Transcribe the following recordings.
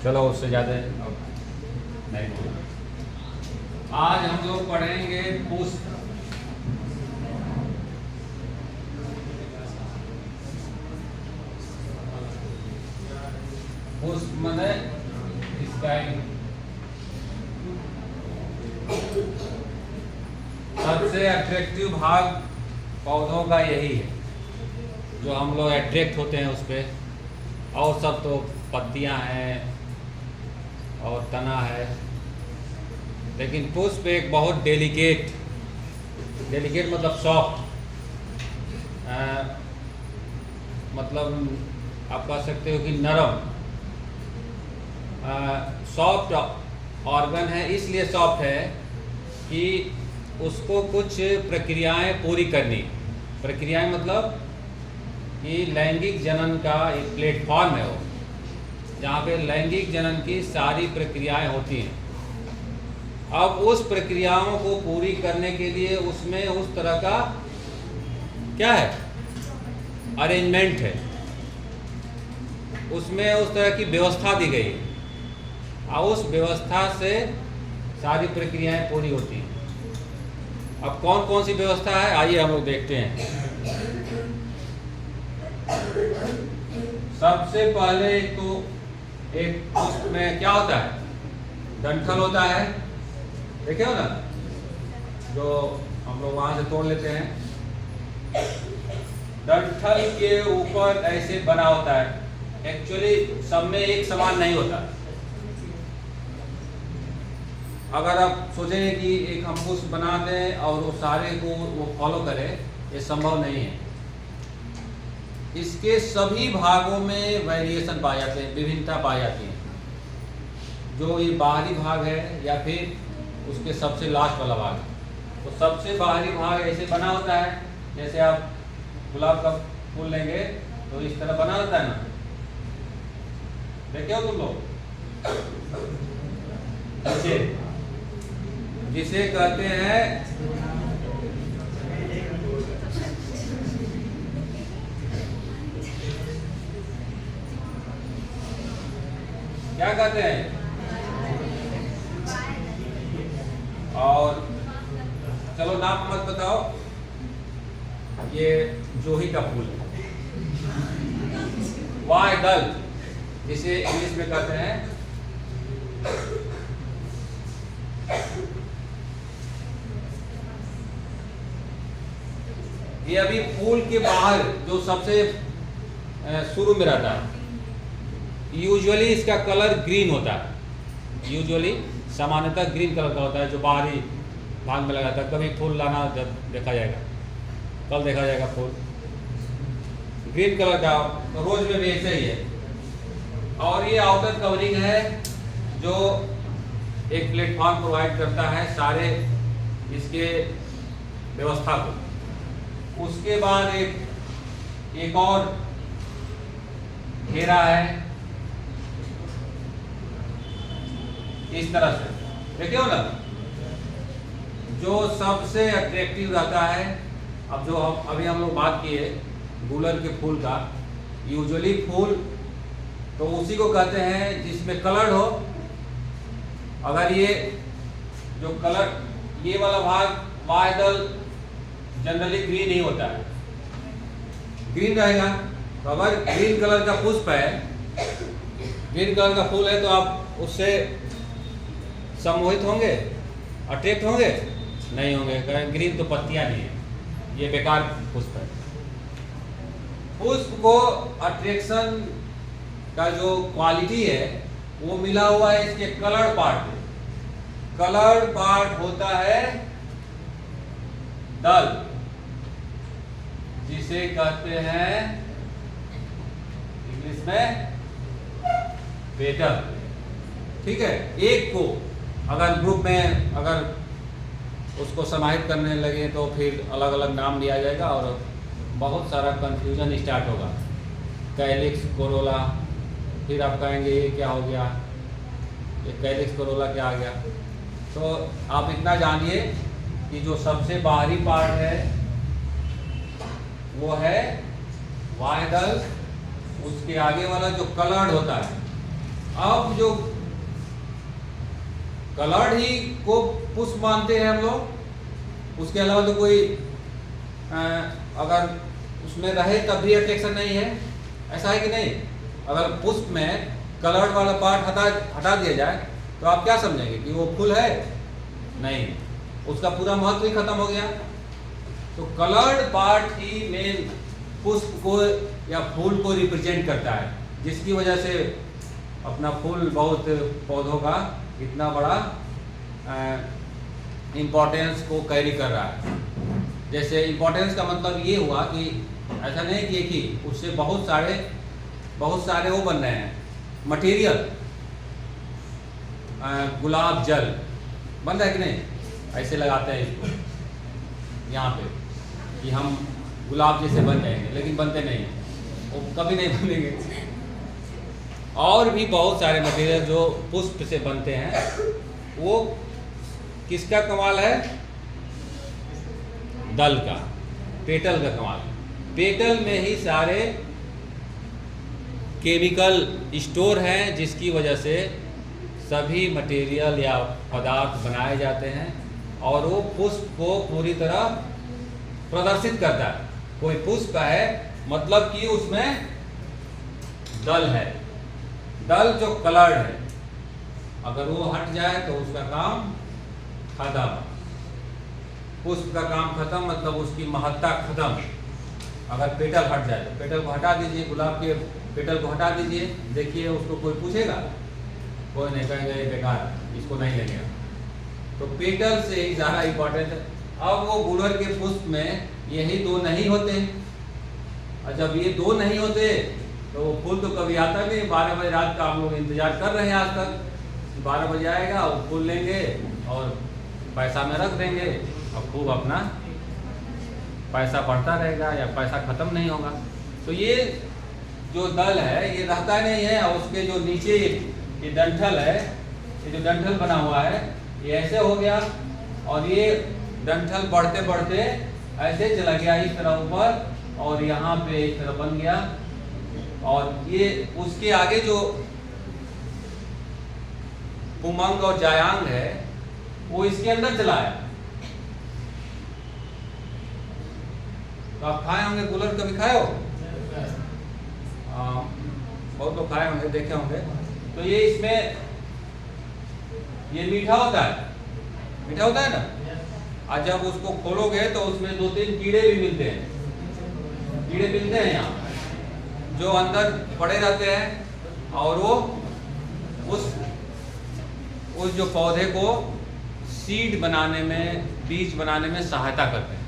चलो उससे ज़्यादा अब नहीं बोलना। आज हम लोग पढ़ेंगे पुष्प। पुष्प माने स्काई। सबसे अट्रैक्टिव भाग पौधों का यही है, जो हम लोग अट्रैक्ट होते हैं उस पर। और सब तो पत्तियां हैं और तना है, लेकिन पुष्प एक बहुत डेलिकेट मतलब सॉफ्ट, मतलब आप कह सकते हो कि नरम, सॉफ्ट ऑर्गन है। इसलिए सॉफ्ट है कि उसको कुछ प्रक्रियाएं पूरी करनी। प्रक्रियाएं मतलब कि लैंगिक जनन का एक प्लेटफॉर्म है वो, जहाँ पे लैंगिक जनन की सारी प्रक्रियाएं होती हैं। अब उस प्रक्रियाओं को पूरी करने के लिए उसमें उस तरह का क्या है, अरेंजमेंट है, उसमें उस तरह की व्यवस्था दी गई है, और उस व्यवस्था से सारी प्रक्रियाएं पूरी होती हैं। अब कौन कौन सी व्यवस्था है, आइए हम लोग देखते हैं। सबसे पहले एक पुष्प में क्या होता है, डंठल होता है, देखे हो ना, जो हम लोग वहां से तोड़ लेते हैं। डंठल के ऊपर ऐसे बना होता है। एक्चुअली सब में एक समान नहीं होता। अगर आप सोचेंगे कि एक हम पुष्प बना दें और वो सारे को वो फॉलो करे, ये संभव नहीं है। इसके सभी भागों में वेरिएशन पाए जाते हैं, विभिन्नता पाई जाती है। जो ये बाहरी भाग है या फिर उसके सबसे लास्ट वाला भाग, तो सबसे बाहरी भाग ऐसे बना होता है। जैसे आप गुलाब का फूल लेंगे तो इस तरह बना होता है ना, देखे हो तुम लोग, जिसे कहते हैं क्या कहते हैं। और चलो नाम मत बताओ, ये जोही का फूल है, वायदल जिसे इंग्लिश में कहते हैं। ये अभी फूल के बाहर जो सबसे शुरू में रहता है, यूजुअली इसका कलर ग्रीन होता है। यूजुअली सामान्यतः ग्रीन कलर का होता है, जो बाहरी भाग में लगाता है। कभी फूल लाना जब देखा जाएगा, कल देखा जाएगा फूल ग्रीन कलर का, रोज में भी ऐसे ही है। और ये आउटर कवरिंग है जो एक प्लेटफॉर्म प्रोवाइड करता है सारे इसके व्यवस्था को। उसके बाद एक और घेरा है इस तरह से, देखिए हो ना, जो सबसे अट्रैक्टिव रहता है। अब जो अभी हम लोग बात किए गुलर के फूल का, यूजुअली फूल तो उसी को कहते हैं जिसमें कलर्ड हो। अगर ये जो कलर, ये वाला भाग वायदल जनरली ग्रीन ही होता है, ग्रीन रहेगा। तो अगर ग्रीन कलर का पुष्प है, ग्रीन कलर का फूल है, तो आप उससे सम्मोहित होंगे, अट्रैक्ट होंगे? नहीं होंगे, कारण ग्रीन तो पत्तियां नहीं है, ये बेकार पुष्प है। पुष्प को अट्रैक्शन का जो क्वालिटी है वो मिला हुआ है इसके कलर्ड पार्ट में। कलर्ड पार्ट होता है दल, जिसे कहते हैं इंग्लिश में पेटल। ठीक है, एक को अगर ग्रुप में अगर उसको समाहित करने लगे तो फिर अलग अलग नाम दिया जाएगा और बहुत सारा कंफ्यूजन स्टार्ट होगा। कैलिक्स कोरोला, फिर आप कहेंगे ये क्या हो गया, ये कैलिक्स कोरोला क्या आ गया। तो आप इतना जानिए कि जो सबसे बाहरी पार्ट है वो है वायदल, उसके आगे वाला जो कलर्ड होता है अब जो कलर्ड ही को पुष्प मानते हैं हम लोग, उसके अलावा तो कोई अगर उसमें रहे तब भी अट्रैक्शन नहीं है, ऐसा है कि नहीं? अगर पुष्प में कलर्ड वाला पार्ट हटा दिया जाए तो आप क्या समझेंगे कि वो फूल है? नहीं, उसका पूरा महत्व ही खत्म हो गया। तो कलर्ड पार्ट ही मेन पुष्प को या फूल को रिप्रेजेंट करता है, जिसकी वजह से अपना फूल बहुत पौधों का इतना बड़ा इम्पोर्टेंस को कैरी कर रहा है। जैसे इम्पोर्टेंस का मतलब ये हुआ कि ऐसा नहीं कि एक ही, उससे बहुत सारे वो बन रहे हैं मटेरियल। गुलाब जल बन रहा है कि नहीं? ऐसे लगाते हैं इसको यहाँ पे कि हम गुलाब जैसे बन जाएंगे, लेकिन बनते नहीं हैं, वो कभी नहीं बनेंगे। और भी बहुत सारे मटेरियल जो पुष्प से बनते हैं, वो किसका कमाल है? दल का, पेटल का कमाल। पेटल में ही सारे केमिकल स्टोर हैं, जिसकी वजह से सभी मटेरियल या पदार्थ बनाए जाते हैं और वो पुष्प को पूरी तरह प्रदर्शित करता है। कोई पुष्प है मतलब कि उसमें दल है, दल जो कलर्ड है, अगर वो हट जाए तो उसका काम खत्म। पुष्प का काम खत्म मतलब उसकी महत्ता खत्म। अगर पेटल हट जाए तो पेटल को हटा दीजिए, गुलाब के पेटल को हटा दीजिए, देखिए उसको कोई पूछेगा? कोई नहीं, कहेगा ये बेकार, इसको नहीं लेंगे। तो पेटल से ही ज़्यादा इम्पोर्टेंट है। अब वो गुलर के पुष्प में यही दो नहीं होते, और जब ये दो नहीं होते तो वो फूल तो कभी आता नहीं। 12 बजे रात का हम लोग इंतजार कर रहे हैं आज तक, 12 बजे आएगा, वो फूल लेंगे और पैसा में रख देंगे और खूब अपना पैसा बढ़ता रहेगा या पैसा खत्म नहीं होगा। तो ये जो दल है ये रहता नहीं है, और उसके जो नीचे ये डंठल है, ये जो डंठल बना हुआ है ये ऐसे हो गया, और ये डंठल बढ़ते बढ़ते ऐसे चला गया इस तरह ऊपर, और यहाँ पे इस तरह बन गया, और ये उसके आगे जो पुमंग और जायांग है वो इसके अंदर चला है। तो आप खाए होंगे गुलर, कभी खाए हो? बहुत लोग खाए होंगे, देखे होंगे। तो ये इसमें ये मीठा होता है, मीठा होता है ना, और जब उसको खोलोगे तो उसमें 2-3 कीड़े भी मिलते हैं, कीड़े मिलते हैं यहाँ जो अंदर पड़े रहते हैं, और वो उस जो पौधे को सीड बनाने में, बीज बनाने में सहायता करते हैं।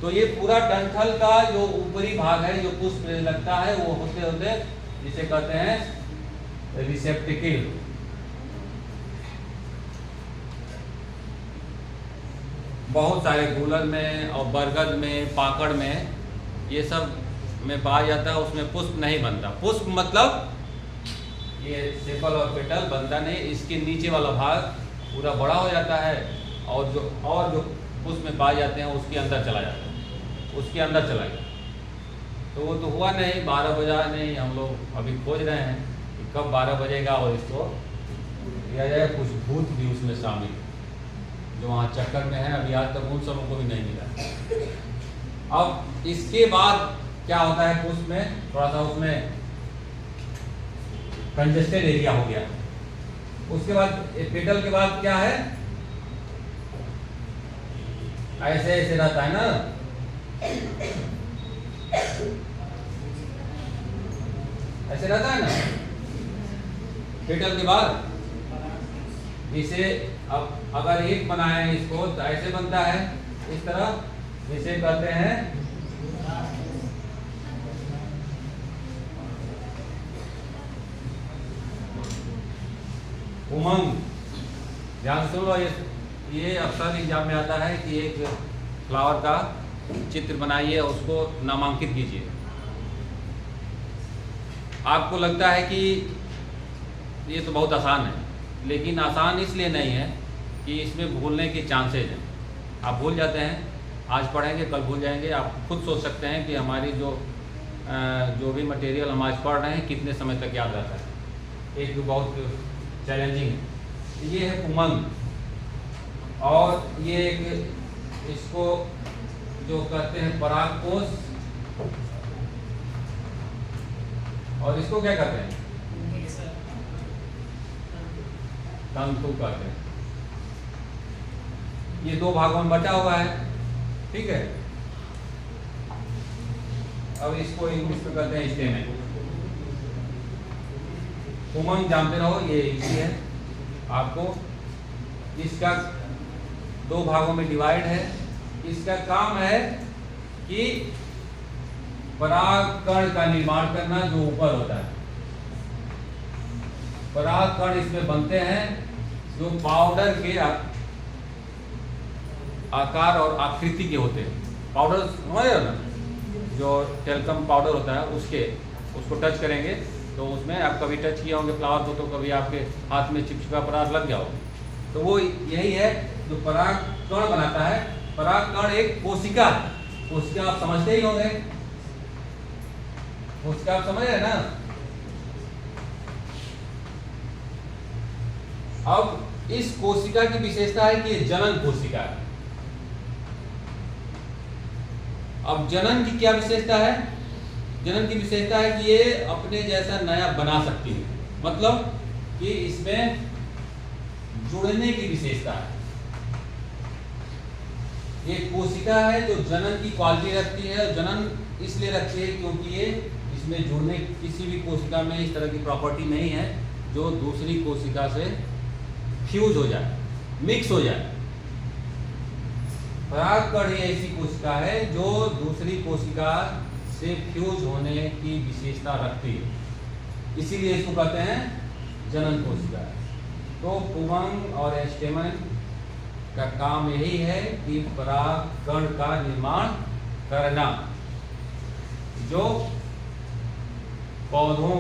तो ये पूरा डंठल का जो ऊपरी भाग है जो पुष्प में लगता है, वो होते होते जिसे कहते हैं रिसेप्टिकल। बहुत सारे गुलर में और बरगद में, पाकड़ में, ये सब में पाया जाता है, उसमें पुष्प नहीं बनता। पुष्प मतलब ये सेपल और पेटल बनता नहीं, इसके नीचे वाला भाग पूरा बड़ा हो जाता है, और जो पुष्प में पाए जाते हैं उसके अंदर चला जाता है, उसके अंदर चला गया। तो वो तो हुआ नहीं, 12 बजा नहीं। हम लोग अभी खोज रहे हैं कि कब 12 बजेगा और इसको किया जाए। कुछ भूत भी उसमें शामिल जो वहाँ चक्कर में है, अभी आज तक उन सबों को भी नहीं मिला। अब इसके बाद क्या होता है, पुष्प में थोड़ा सा उसमें कंजेस्टेड एरिया हो गया। उसके बाद पेटल के बाद क्या है, ऐसे ऐसे रहता है ना, ऐसे रहता है ना पेटल के बाद। इसे अब अगर एक बनाए इसको तो ऐसे बनता है, इस तरह, जिसे कहते हैं उमंग। ध्यान सुन लो, ये अक्सर एग्जाम में आता है कि एक फ्लावर का चित्र बनाइए, उसको नामांकित कीजिए। आपको लगता है कि ये तो बहुत आसान है, लेकिन आसान इसलिए नहीं है कि इसमें भूलने के चांसेज हैं। आप भूल जाते हैं, आज पढ़ेंगे कल भूल जाएंगे। आप खुद सोच सकते हैं कि हमारी जो भी मटेरियल हम आज पढ़ रहे हैं कितने समय तक याद रहता है। एक बहुत चैलेंजिंग है। ये है पुमंग, और ये एक इसको जो कहते हैं परागकोश, और इसको क्या कहते हैं, तंतु कहते हैं। ये दो भागों में बचा हुआ है, ठीक है। अब इसको इंग्लिश में कहते हैं स्टेमेन। पुमंग जानते रहो, ये इजी है आपको। इसका दो भागों में डिवाइड है। इसका काम है कि परागकण का निर्माण करना, जो ऊपर होता है। परागकण इसमें बनते हैं जो पाउडर के आकार और आकृति के होते हैं। पाउडर समझ रहे हो ना, जो टेल्कम पाउडर होता है उसको टच करेंगे तो उसमें आप कभी टच किए होंगे फ्लावर को, तो कभी आपके हाथ में चिपचिपा पराग लग गया होगा, तो वो यही है जो परागकण बनाता है। परागकण एक कोशिका है। कोशिका आप समझते ही होंगे, कोशिका आप समझ रहे हैं ना। अब इस कोशिका की विशेषता है कि ये जनन कोशिका है। अब जनन की क्या विशेषता है? जनन की विशेषता है कि ये अपने जैसा नया बना सकती है, मतलब कि इसमें जुड़ने की विशेषता है। ये कोशिका है जो जनन की क्वालिटी रखती है। जनन इसलिए रखती है क्योंकि ये इसमें जुड़ने, किसी भी कोशिका में इस तरह की प्रॉपर्टी नहीं है जो दूसरी कोशिका से फ्यूज हो जाए, मिक्स हो जाए। परागकण ही ऐसी कोशिका है जो दूसरी कोशिका से फ्यूज होने की विशेषता रखती है, इसीलिए इसको कहते हैं जनन कोशिका। तो पुमंग और स्टेमन का काम यही है कि परागकण का निर्माण करना, जो पौधों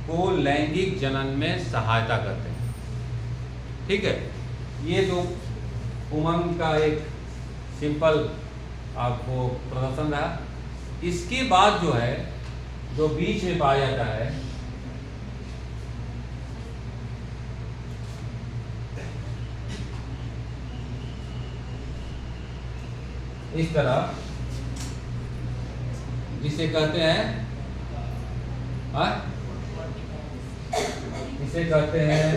को लैंगिक जनन में सहायता करते हैं, ठीक है। ये जो पुमंग का एक सिंपल आपको प्रदर्शन रहा। इसके बाद जो है, जो बीच में पाया जाता है, इस तरह, जिसे कहते हैं इसे कहते हैं,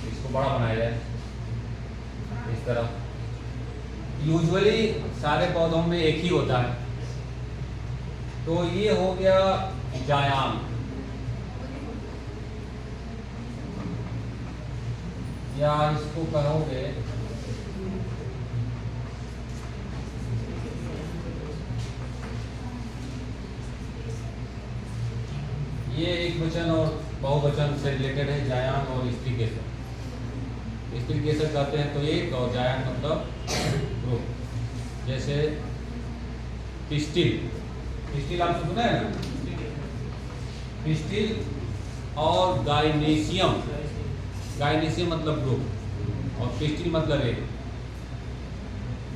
इसको बड़ा बनाया जाए इस तरह। यूजुअली सारे पौधों में एक ही होता है, तो ये हो गया जायाम, या इसको कहोगे ये एक वचन और बहुवचन से रिलेटेड है, जायान और स्त्री केसर। स्त्री केसर कहते हैं तो एक, और जायान मतलब ग्रुप। जैसे पिस्टिल, पिस्टिल आप सुना है ना, पिस्टिल और गाइनेशियम, गाइनेशियम मतलब ग्रुप और पिस्टिल मतलब एक।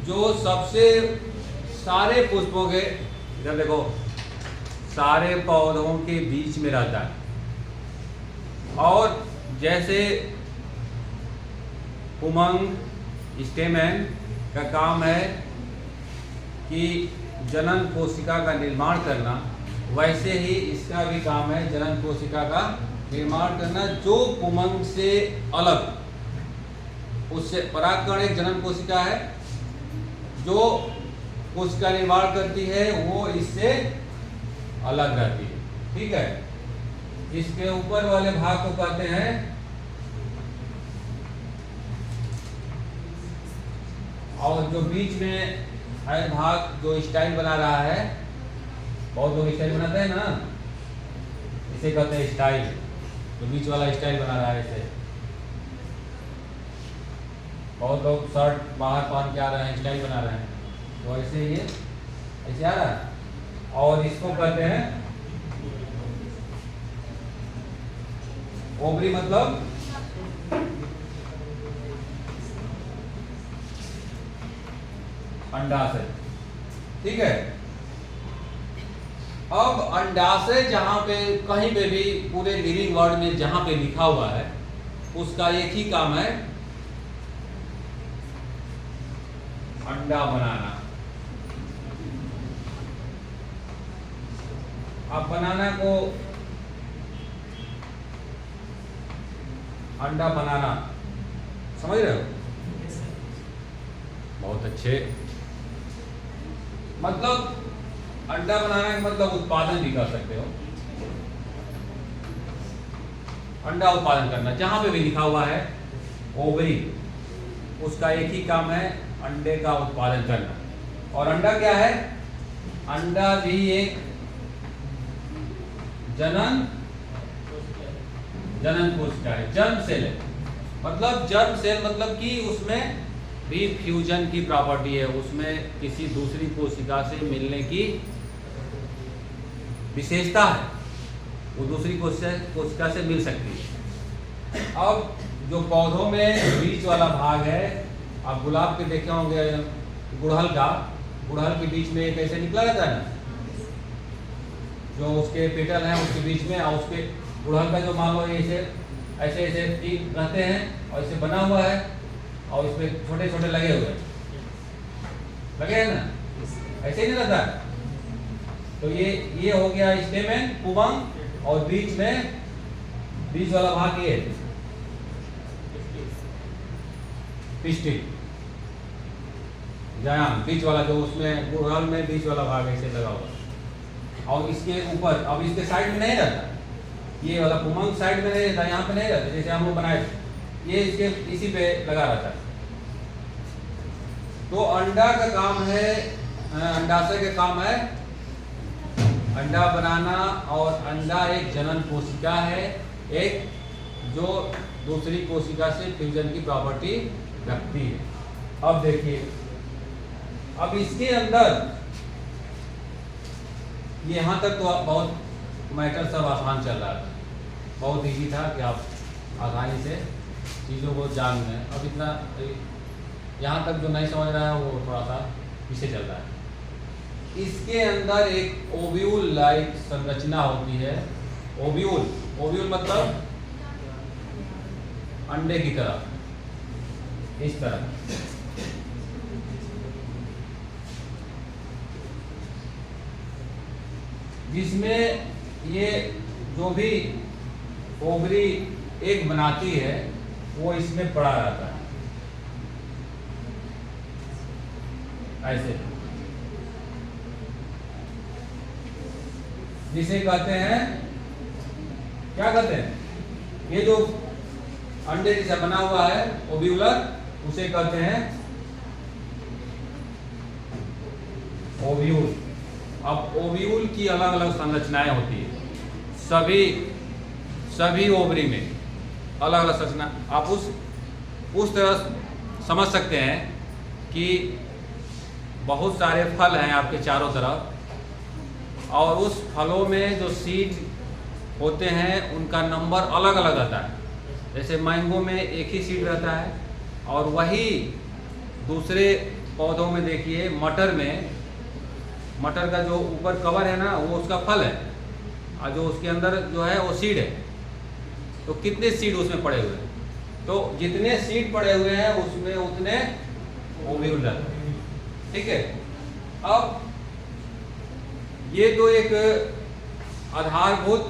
जो सबसे सारे पुष्पों के, इधर देखो, सारे पौधों के बीच में रहता है। और जैसे पुमंग स्टेमेन का काम है कि जनन कोशिका का निर्माण करना, वैसे ही इसका भी काम है जनन कोशिका का निर्माण करना, जो पुमंग से अलग। उससे परागकण एक जनन कोशिका है जो कोशिका निर्माण करती है, वो इससे अलग रहती है, ठीक है। इसके ऊपर वाले भाग को कहते हैं और जो बीच में है भाग, जो स्टाइल बना रहा है, बहुत लोग स्टाइल बनाते हैं ना, इसे कहते हैं स्टाइल। तो बीच वाला स्टाइल बना रहा है इसे। बहुत लोग शर्ट बाहर पहन के आ रहे हैं, स्टाइल बना रहे हैं, तो ऐसे ये ऐसे आ रहा है। और इसको कहते हैं ओवरी, मतलब अंडाशय, ठीक है। अब अंडाशय जहां पे कहीं पे भी पूरे लिविंग वर्ल्ड में जहां पे लिखा हुआ है उसका एक ही काम है, अंडा बनाना। अब बनाना को अंडा बनाना समझ रहे हो? बहुत अच्छे। मतलब अंडा बनाना का मतलब उत्पादन भी कर सकते हो, अंडा उत्पादन करना जहां पे भी लिखा हुआ है ओवरी, उसका एक ही काम है अंडे का उत्पादन करना। और अंडा क्या है? अंडा भी एक जनन कोशिका है, जर्म सेल है। मतलब जर्म सेल मतलब कि उसमें भी फ्यूजन की प्रॉपर्टी है, उसमें किसी दूसरी कोशिका से मिलने की विशेषता है, वो दूसरी कोशिका से मिल सकती है। अब जो पौधों में बीच वाला भाग है, आप गुलाब के देखे होंगे गुड़हल के बीच में एक ऐसे निकला रहता है ना, जो उसके पेटल हैं उसके बीच में, और उसके गुड़हल का जो मान लो ऐसे तीन रहते हैं और इसे बना हुआ है और इसमें छोटे छोटे लगे हुए हैं ना, ऐसे ही नहीं रहता है। तो ये हो गया स्टेमेन पुबंग, और बीच वाला भाग ये पिस्टिल जायाम, बीच वाला जो उसमें गुड़हल में बीच वाला भाग ऐसे लगा हुआ। और इसके ऊपर, अब इसके साइड में नहीं रहता, ये वाला पुमंग साइड में नहीं रहता, यहाँ पे नहीं रहता, जैसे हम लोग बनाए थे, ये इसके इसी पे लगा रहता है। तो अंडा का काम है, अंडाशय का काम है अंडा बनाना, और अंडा एक जनन कोशिका है, एक जो दूसरी कोशिका से फ्यूजन की प्रॉपर्टी रखती है। अब देखिए, अब इसके अंदर यहाँ तक तो बहुत मैटर सब आसान चल रहा था, बहुत इजी था कि आप आसानी से चीज़ों को जान लें। अब इतना यहाँ तक जो नहीं समझ रहा है वो थोड़ा सा पीछे चल रहा है। इसके अंदर एक ओव्यूल लाइक संरचना होती है। ओव्यूल मतलब अंडे की तरह, इस तरह। जिसमें ये जो भी ओवरी एग बनाती है वो इसमें पड़ा रहता है, ऐसे, जिसे कहते हैं, क्या कहते हैं, ये जो अंडे जैसा बना हुआ है ओव्यूलर, उसे कहते हैं ओव्यूल। अब ओव्यूल की अलग अलग संरचनाएं होती है, सभी ओवरी में अलग अलग संरचना। आप उस तरह समझ सकते हैं कि बहुत सारे फल हैं आपके चारों तरफ, और उस फलों में जो सीड होते हैं उनका नंबर अलग अलग रहता है। जैसे मैंगो में एक ही सीड रहता है, और वही दूसरे पौधों में देखिए, मटर का जो ऊपर कवर है ना वो उसका फल है, और जो उसके अंदर जो है वो सीड है। तो कितने सीड उसमें पड़े हुए हैं, तो जितने सीड पड़े हुए हैं उसमें उतने ओव्यूल रहते हैं, ठीक है। अब ये तो एक आधारभूत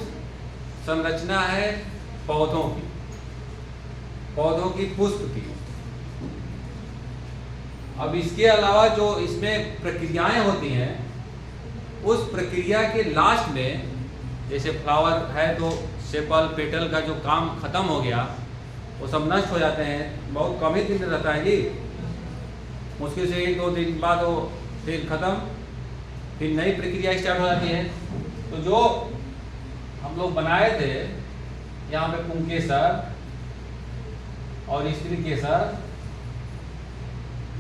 संरचना है पौधों की पुष्प की। अब इसके अलावा जो इसमें प्रक्रियाएं होती हैं, उस प्रक्रिया के लास्ट में, जैसे फ्लावर है तो सेपल पेटल का जो काम खत्म हो गया, वो सब नष्ट हो जाते हैं, बहुत कम ही दिन रहता है जी, मुश्किल से 1-2 दिन बाद वो फिर खत्म, फिर नई प्रक्रिया स्टार्ट हो जाती है। तो जो हम लोग बनाए थे यहाँ पे पुंकेसर और स्त्री केसर,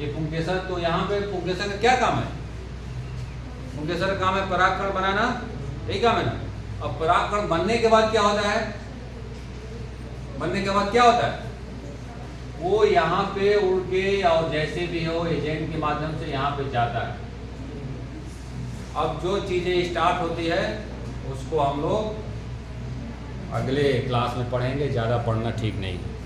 ये पुंकेसर, तो यहाँ पे पुंकेसर का क्या काम है? पुंकेसर का काम है परागकण बनाना, यही काम है ना। अब परागकण बनने के बाद क्या होता है? वो यहाँ पे उड़ के और जैसे भी हो एजेंट के माध्यम से यहाँ पे जाता है, अब जो चीज़ें स्टार्ट होती है उसको हम लोग अगले क्लास में पढ़ेंगे, ज़्यादा पढ़ना ठीक नहीं है।